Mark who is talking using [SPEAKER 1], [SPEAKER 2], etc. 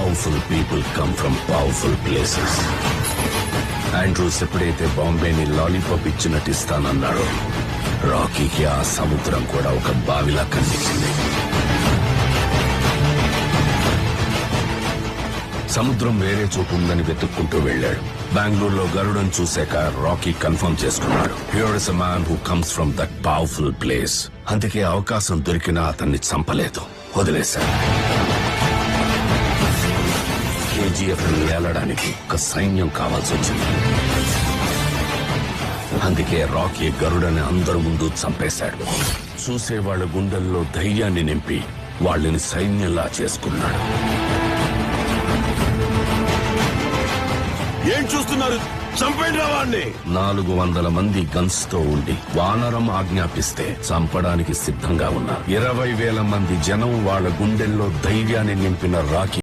[SPEAKER 1] Powerful people come from powerful places. Andrews ఎప్పుడైతే బాంబేని lollipop ఇచ్చి నటిస్తానన్నాడో, రాకీకి ఆ సముద్రం కూడా ఒక బావిలా కనిపించింది. సముద్రం వేరే చోటు ఉందని వెతుక్కుంటూ వెళ్లాడు. బెంగళూరులో గరుడను చూశాక రాకీ కన్ఫర్మ్ చేసుకున్నాడు, here is a man who comes from that powerful place. అందుకే అవకాశం దొరికినా అతన్ని చంపలేదు, వదిలేశాడు. కేజీఎఫ్ ని ఏలడానికి ఒక సైన్యం కావాల్సి వచ్చింది. అందుకే రాకీ గరుడని అందరి ముందు చంపేశాడు. చూసేవాళ్ల గుండెల్లో ధైర్యాన్ని నింపి వాళ్ళని సైన్యంలా చేసుకున్నాడు.
[SPEAKER 2] ఏం చూస్తున్నారు? చంపండి రావాణ్ణి.
[SPEAKER 1] 400 మంది గన్స్ తో ఉండి వానరం ఆజ్ఞాపిస్తే చంపడానికి సిద్ధంగా ఉన్నారు. 20,000 మంది జనం వాళ్ళ గుండెల్లో ధైర్యాన్ని నింపిన రాకీ